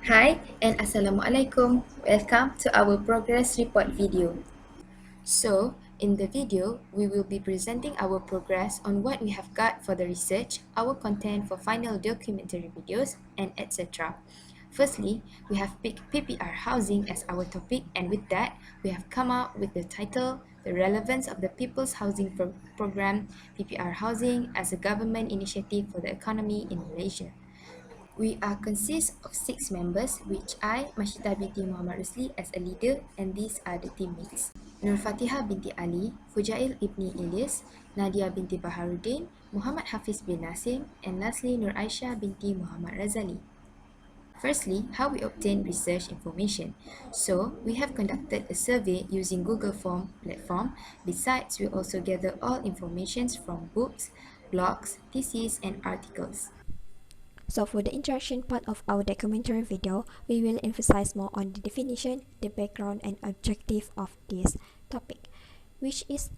Hi and Assalamualaikum. Welcome to our progress report video. So, in the video, we will be presenting our progress on what we have got for the research, our content for final documentary videos, and etc. Firstly, we have picked PPR housing as our topic, and with that, we have come up with the title, The Relevance of the People's Housing Program, PPR Housing as a Government Initiative for the Economy in Malaysia. We are consist of 6 members, which I, Mashita binti Muhammad Rusli, as a leader, and these are the teammates. Nur Fatihah binti Ali, Fujail ibni Ilyas, Nadia binti Baharuddin, Muhammad Hafiz bin Nasim, and lastly Nur Aisyah binti Muhammad Razali. Firstly, how we obtain research information. So, we have conducted a survey using Google Form platform. Besides, we also gather all informations from books, blogs, theses, and articles. So for the introduction part of our documentary video, we will emphasize more on the definition, the background and objective of this topic, which is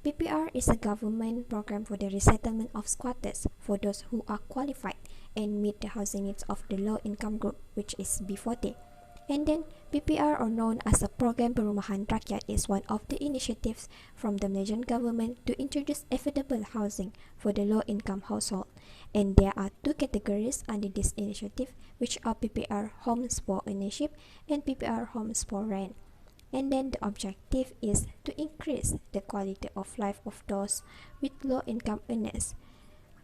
PPR is a government program for the resettlement of squatters for those who are qualified and meet the housing needs of the low income group, which is B40. And then PPR, or known as a Program Perumahan Rakyat, is one of the initiatives from the Malaysian government to introduce affordable housing for the low income household. And there are two categories under this initiative, which are PPR Homes for Ownership and PPR Homes for Rent. And then the objective is to increase the quality of life of those with low income earners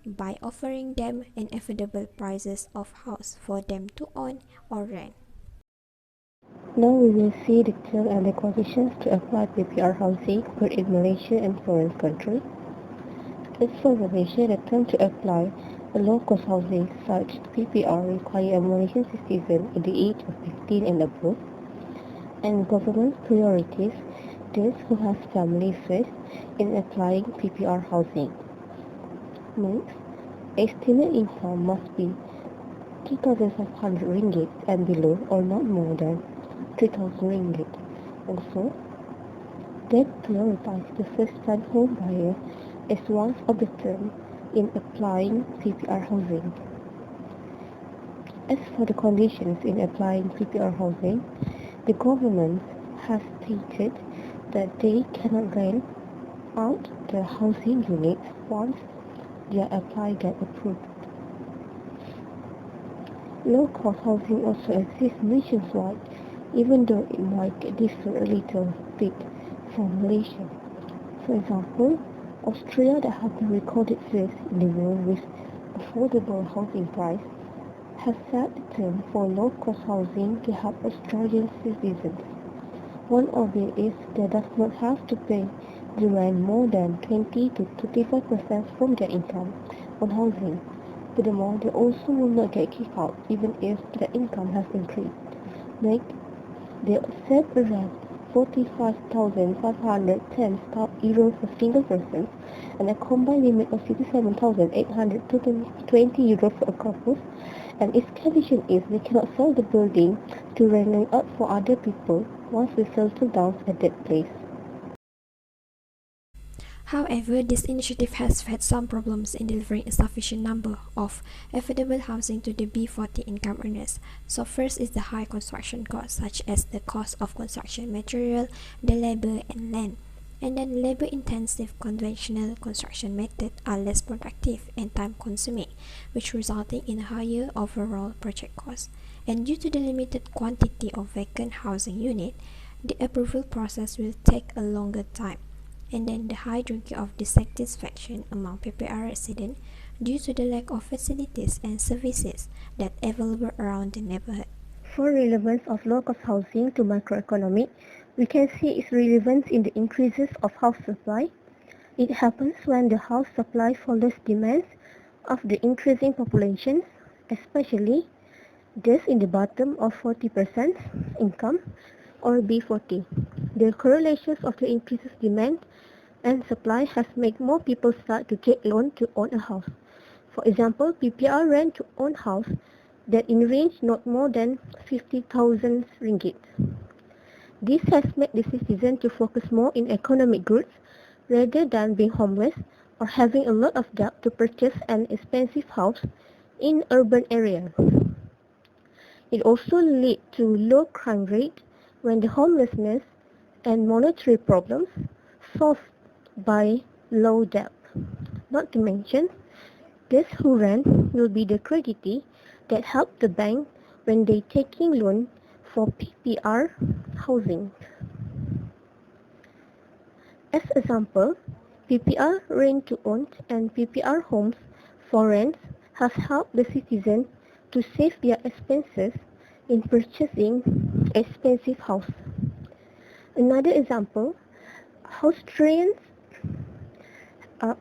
by offering them an affordable prices of house for them to own or rent. Now we will see the term and the conditions to apply PPR housing both in Malaysia and foreign countries. As for Malaysia, the term to apply a low-cost housing such PPR require a Malaysian citizen at the age of 15 and above, and government priorities those who have families first in applying PPR housing. Next, estimate income must be 2,500 ringgit and below, or not more than 3,000 ringgit. Also, that prioritize the first-time home buyer as one of the terms in applying PPR housing. As for the conditions in applying PPR housing, the government has stated that they cannot rent out the housing units once their apply get approved. Low-cost housing also exists nationwide, even though it might differ a little bit from Malaysia. For example, Australia, that has the recorded first in the world with affordable housing price, has set the term for low-cost housing to help Australian citizens. One of it is they does not have to pay the rent more than 20 to 35% from their income on housing. Furthermore, they also will not get kicked out even if their income has increased. Next, they accept a rent 45,510 euros for single person and a combined limit of 67,820 euros for a couple. And its condition is they cannot sell the building to rent it out for other people once they settle down at that place. However, this initiative has had some problems in delivering a sufficient number of affordable housing to the B40 income earners. So first is the high construction costs, such as the cost of construction material, the labor and land. And then labor-intensive conventional construction methods are less productive and time-consuming, which resulting in higher overall project costs. And due to the limited quantity of vacant housing unit, the approval process will take a longer time. And then the high degree of dissatisfaction among PPR residents due to the lack of facilities and services that available around the neighborhood. For relevance of low-cost housing to macroeconomic, we can see its relevance in the increases of house supply. It happens when the house supply follows demands of the increasing populations, especially those in the bottom of 40% income or B40. The correlations of the increases demand and supply has made more people start to take loan to own a house. For example, PPR rent to own house that in range not more than 50,000 ringgit. This has made the citizen to focus more in economic goods rather than being homeless or having a lot of debt to purchase an expensive house in urban area. It also leads to low crime rate when the homelessness and monetary problems solved by low debt. Not to mention, those who rent will be the creditee that help the bank when they taking loan for PPR housing. As example, PPR rent to own and PPR homes for rent have helped the citizens to save their expenses in purchasing expensive house. Another example, Austrians, uh,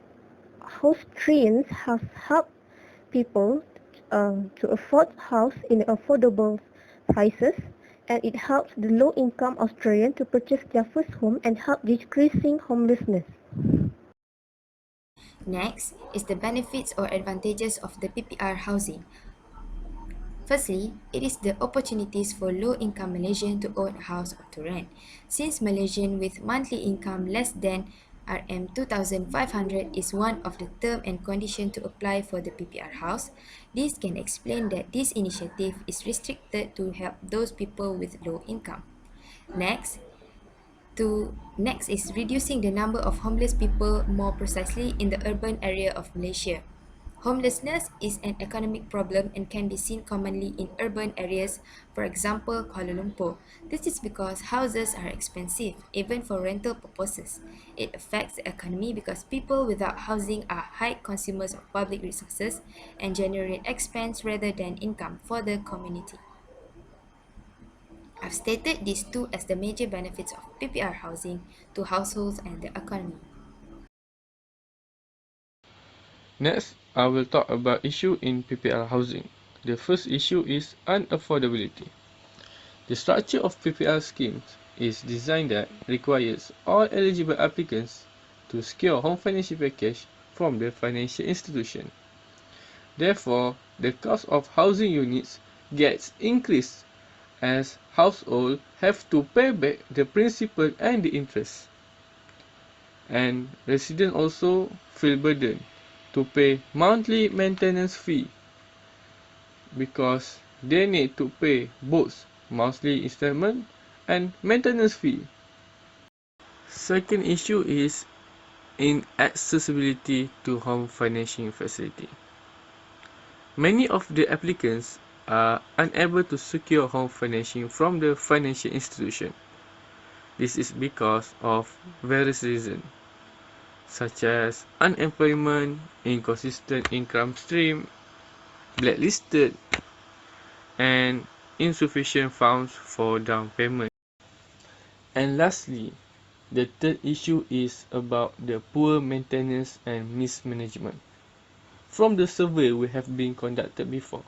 Austrians have helped people to afford house in affordable prices, and it helps the low-income Australian to purchase their first home and help decreasing homelessness. Next is the benefits or advantages of the PPR housing. Firstly, it is the opportunities for low-income Malaysian to own a house or to rent. Since Malaysian with monthly income less than RM2,500 is one of the term and condition to apply for the PPR house, this can explain that this initiative is restricted to help those people with low income. Next is reducing the number of homeless people more precisely in the urban area of Malaysia. Homelessness is an economic problem and can be seen commonly in urban areas, for example, Kuala Lumpur. This is because houses are expensive, even for rental purposes. It affects the economy because people without housing are high consumers of public resources and generate expense rather than income for the community. I've stated these two as the major benefits of PPR housing to households and the economy. Next, I will talk about issue in PPR housing. The first issue is unaffordability. The structure of PPR schemes is designed that requires all eligible applicants to secure home financing package from the financial institution. Therefore, the cost of housing units gets increased as households have to pay back the principal and the interest. And residents also feel burdened to pay monthly maintenance fee because they need to pay both monthly installment and maintenance fee. Second issue is inaccessibility to home financing facility. Many of the applicants are unable to secure home financing from the financial institution. This is because of various reasons, such as unemployment, inconsistent income stream, blacklisted, and insufficient funds for down payment. And lastly, the third issue is about the poor maintenance and mismanagement. From the survey we have been conducted before,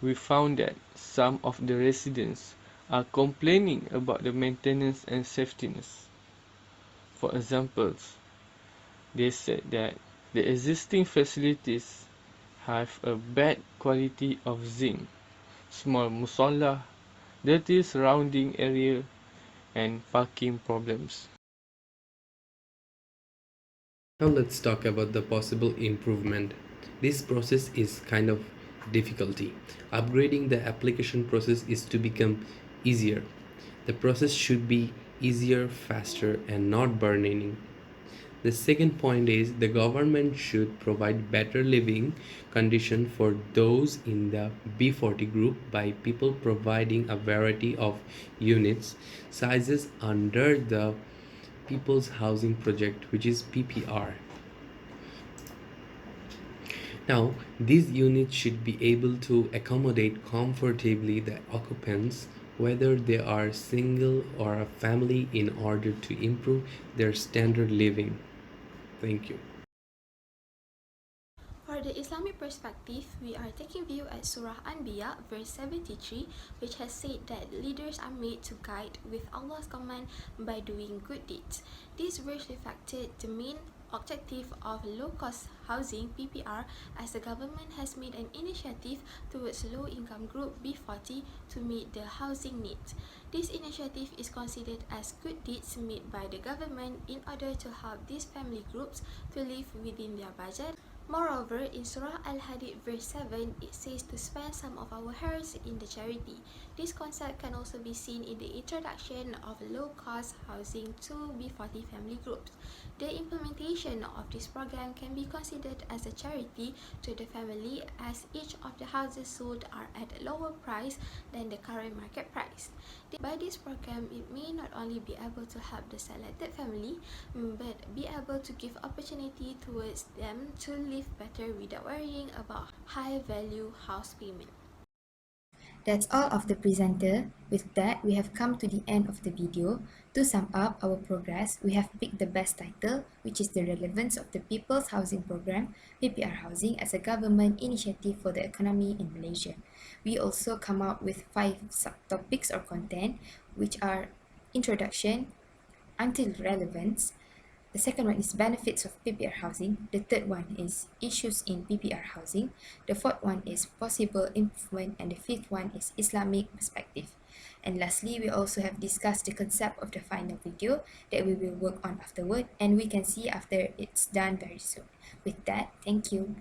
we found that some of the residents are complaining about the maintenance and safetiness. For examples, they said that the existing facilities have a bad quality of zinc, small musola, dirty surrounding area, and parking problems. Now let's talk about the possible improvement. This process is kind of difficulty. Upgrading the application process is to become easier. The process should be easier, faster, and not burdening. The second point is the government should provide better living conditions for those in the B40 group by people providing a variety of units sizes under the People's Housing Project, which is PPR. Now, these units should be able to accommodate comfortably the occupants, whether they are single or a family, in order to improve their standard living. Thank you. For the Islamic perspective, we are taking view at Surah Anbiya, verse 73, which has said that leaders are made to guide with Allah's command by doing good deeds. This verse reflected the main objective of low-cost housing (PPR), as the government has made an initiative towards low-income group B40 to meet the housing needs. This initiative is considered as good deeds made by the government in order to help these family groups to live within their budget. Moreover, in Surah Al-Hadid verse 7, it says to spend some of our hairs in the charity. This concept can also be seen in the introduction of low-cost housing to B40 family groups. The implementation of this program can be considered as a charity to the family, as each of the houses sold are at a lower price than the current market price. By this program, it may not only be able to help the selected family, but be able to give opportunity towards them to live better without worrying about high value house payment. That's all of the presenter. With that, we have come to the end of the video. To sum up our progress, we have picked the best title, which is the relevance of the People's Housing Program, PPR Housing, as a government initiative for the economy in Malaysia. We also come up with 5 subtopics or content, which are introduction, until relevance. The second one is benefits of PPR housing. The third one is issues in PPR housing. The fourth one is possible improvement. And the fifth one is Islamic perspective. And lastly, we also have discussed the concept of the final video that we will work on afterward, and we can see after it's done very soon. With that, thank you.